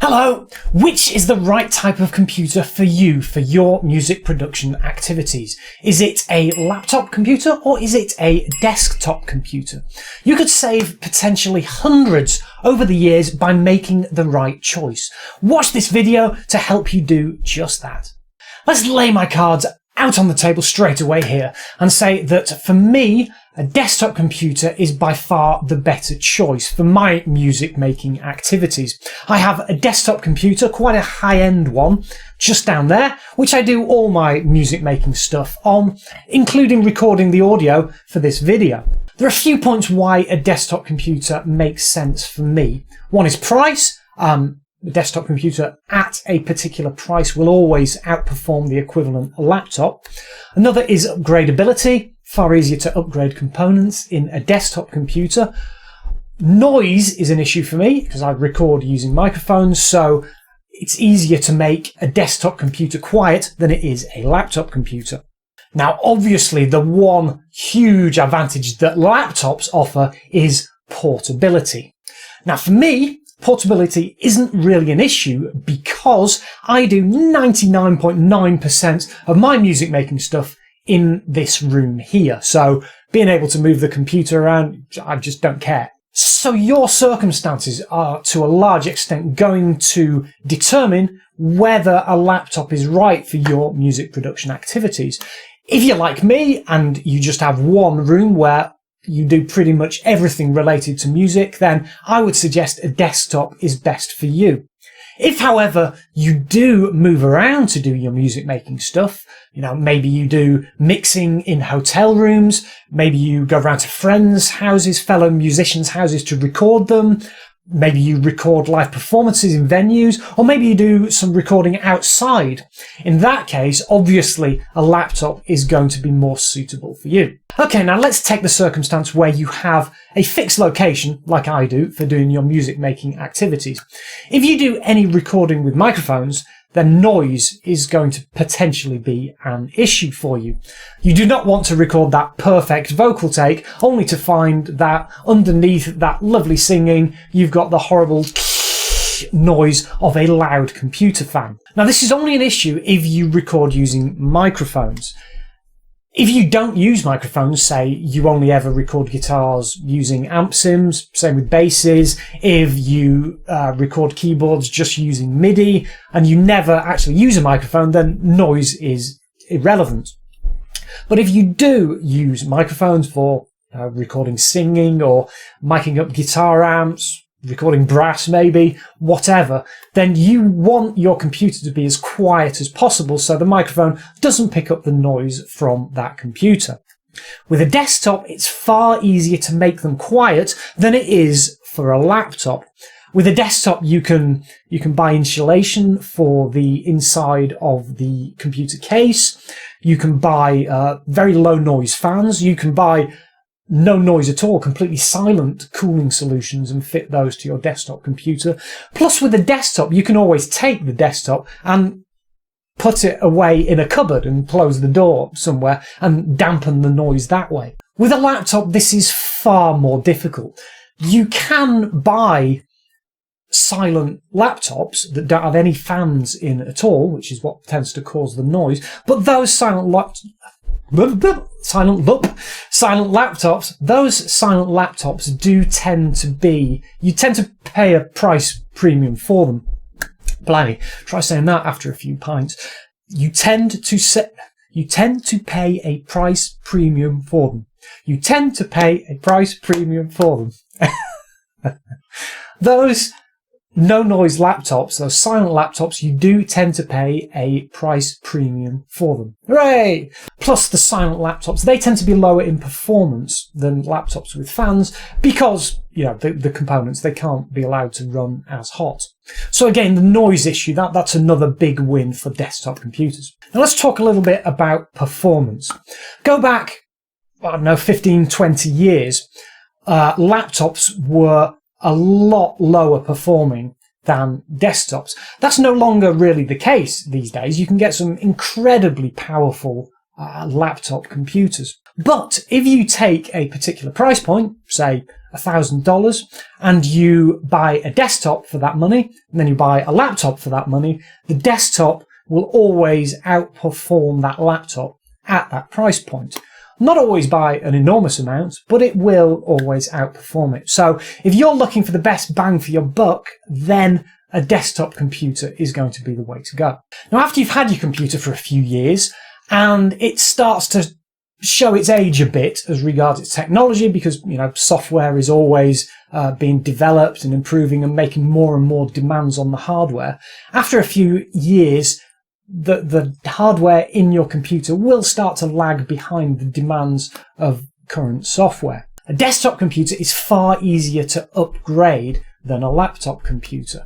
Hello! Which is the right type of computer for you for your music production activities? Is it a laptop computer or is it a desktop computer? You could save potentially hundreds over the years by making the right choice. Watch this video to help you do just that. Let's lay my cards out on the table straight away here and say that for me, a desktop computer is by far the better choice for my music making activities. I have a desktop computer, quite a high-end one, just down there, which I do all my music making stuff on, including recording the audio for this video. There are a few points why a desktop computer makes sense for me. One is price. The desktop computer at a particular price will always outperform the equivalent laptop. Another is upgradability. Far easier to upgrade components in a desktop computer. Noise is an issue for me because I record using microphones, so it's easier to make a desktop computer quiet than it is a laptop computer. Now, obviously, the one huge advantage that laptops offer is portability. Now, for me, portability isn't really an issue because I do 99.9% of my music making stuff in this room here. So being able to move the computer around, I just don't care. So your circumstances are to a large extent going to determine whether a laptop is right for your music production activities. If you're like me and you just have one room where you do pretty much everything related to music, then I would suggest a desktop is best for you. If, however, you do move around to do your music making stuff, maybe you do mixing in hotel rooms, maybe you go around to friends' houses, fellow musicians' houses to record them, maybe you record live performances in venues, or maybe you do some recording outside. In that case, obviously, a laptop is going to be more suitable for you. Okay, now let's take the circumstance where you have a fixed location, like I do, for doing your music making activities. If you do any recording with microphones, then noise is going to potentially be an issue for you. You do not want to record that perfect vocal take only to find that underneath that lovely singing, you've got the horrible noise of a loud computer fan. Now, this is only an issue if you record using microphones. If you don't use microphones, say you only ever record guitars using amp sims, same with basses, if you record keyboards just using MIDI and you never actually use a microphone, then noise is irrelevant. But if you do use microphones for recording singing or miking up guitar amps, recording brass maybe, whatever, then you want your computer to be as quiet as possible so the microphone doesn't pick up the noise from that computer. With a desktop, it's far easier to make them quiet than it is for a laptop. With a desktop, you can buy insulation for the inside of the computer case. You can buy very low noise fans. You can buy no noise at all, completely silent cooling solutions and fit those to your desktop computer. Plus, with a desktop, you can always take the desktop and put it away in a cupboard and close the door somewhere and dampen the noise that way. With a laptop, this is far more difficult. You can buy silent laptops that don't have any fans in at all, which is what tends to cause the noise, but those silent laptops, those silent laptops do tend to be, you tend to pay a price premium for them. Blimey, try saying that after a few pints. You tend to pay a price premium for them. You tend to pay a price premium for them. Those no noise laptops, those silent laptops, you do tend to pay a price premium for them. Hooray! Plus, the silent laptops, they tend to be lower in performance than laptops with fans because, the components, they can't be allowed to run as hot. So again, the noise issue, that's another big win for desktop computers. Now let's talk a little bit about performance. Go back, 15, 20 years, laptops were a lot lower performing than desktops. That's no longer really the case these days. You can get some incredibly powerful laptop computers. But if you take a particular price point, say $1,000 and you buy a desktop for that money, and then you buy a laptop for that money, the desktop will always outperform that laptop at that price point. Not always by an enormous amount, but it will always outperform it. So if you're looking for the best bang for your buck, then a desktop computer is going to be the way to go. Now, after you've had your computer for a few years and it starts to show its age a bit as regards its technology, because software is always being developed and improving and making more and more demands on the hardware. After a few years, the hardware in your computer will start to lag behind the demands of current software. A desktop computer is far easier to upgrade than a laptop computer.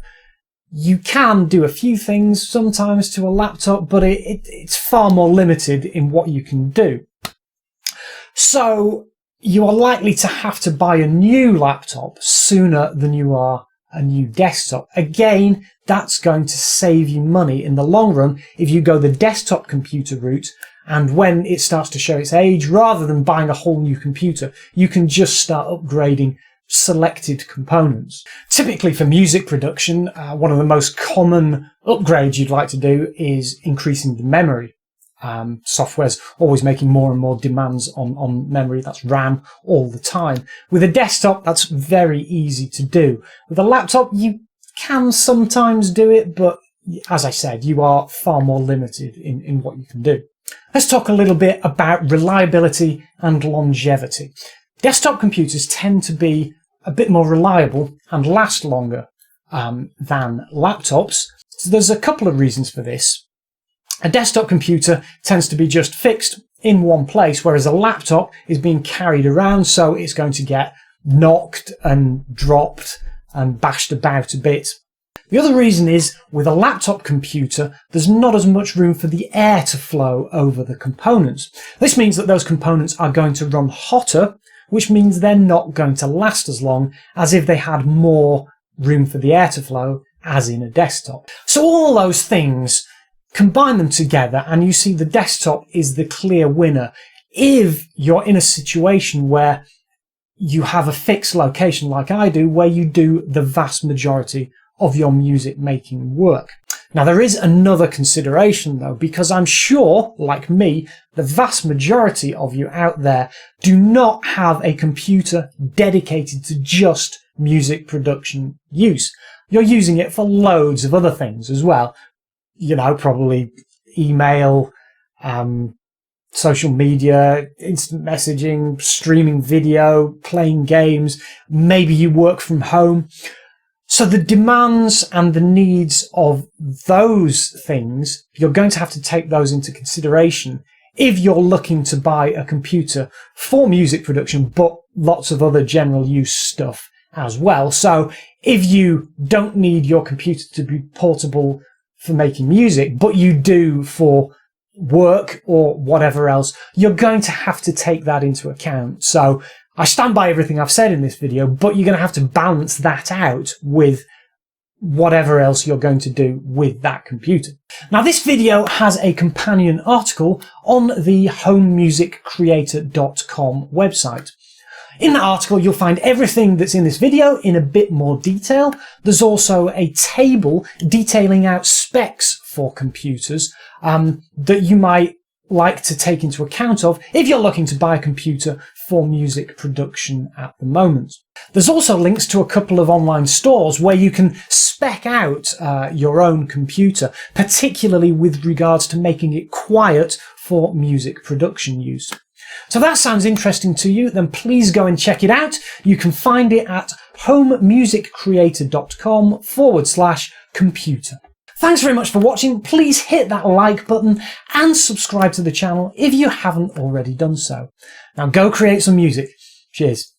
You can do a few things sometimes to a laptop, but it's far more limited in what you can do. So you are likely to have to buy a new laptop sooner than you are a new desktop. Again, that's going to save you money in the long run if you go the desktop computer route, and when it starts to show its age, rather than buying a whole new computer, you can just start upgrading selected components. Typically for music production, one of the most common upgrades you'd like to do is increasing the memory. Software's always making more and more demands on memory, that's RAM, all the time. With a desktop, that's very easy to do. With a laptop, you can sometimes do it, but as I said, you are far more limited in what you can do. Let's talk a little bit about reliability and longevity. Desktop computers tend to be a bit more reliable and last longer than laptops. So there's a couple of reasons for this. A desktop computer tends to be just fixed in one place, whereas a laptop is being carried around, so it's going to get knocked and dropped and bashed about a bit. The other reason is, with a laptop computer, there's not as much room for the air to flow over the components. This means that those components are going to run hotter, which means they're not going to last as long as if they had more room for the air to flow, as in a desktop. So all those things, combine them together and you see the desktop is the clear winner. If you're in a situation where you have a fixed location like I do, where you do the vast majority of your music making work. Now there is another consideration though, because I'm sure, like me, the vast majority of you out there do not have a computer dedicated to just music production use. You're using it for loads of other things as well. Probably email, social media, instant messaging, streaming video, playing games. Maybe you work from home. So the demands and the needs of those things, you're going to have to take those into consideration if you're looking to buy a computer for music production, but lots of other general use stuff as well. So if you don't need your computer to be portable for making music, but you do for work or whatever else, you're going to have to take that into account. So I stand by everything I've said in this video, but you're going to have to balance that out with whatever else you're going to do with that computer. Now this video has a companion article on the homemusiccreator.com website. In that article, you'll find everything that's in this video in a bit more detail. There's also a table detailing out specs for computers that you might like to take into account of if you're looking to buy a computer for music production at the moment. There's also links to a couple of online stores where you can spec out your own computer, particularly with regards to making it quiet for music production use. So if that sounds interesting to you, then please go and check it out. You can find it at homemusiccreator.com/computer. Thanks very much for watching. Please hit that like button and subscribe to the channel if you haven't already done so. Now go create some music. Cheers.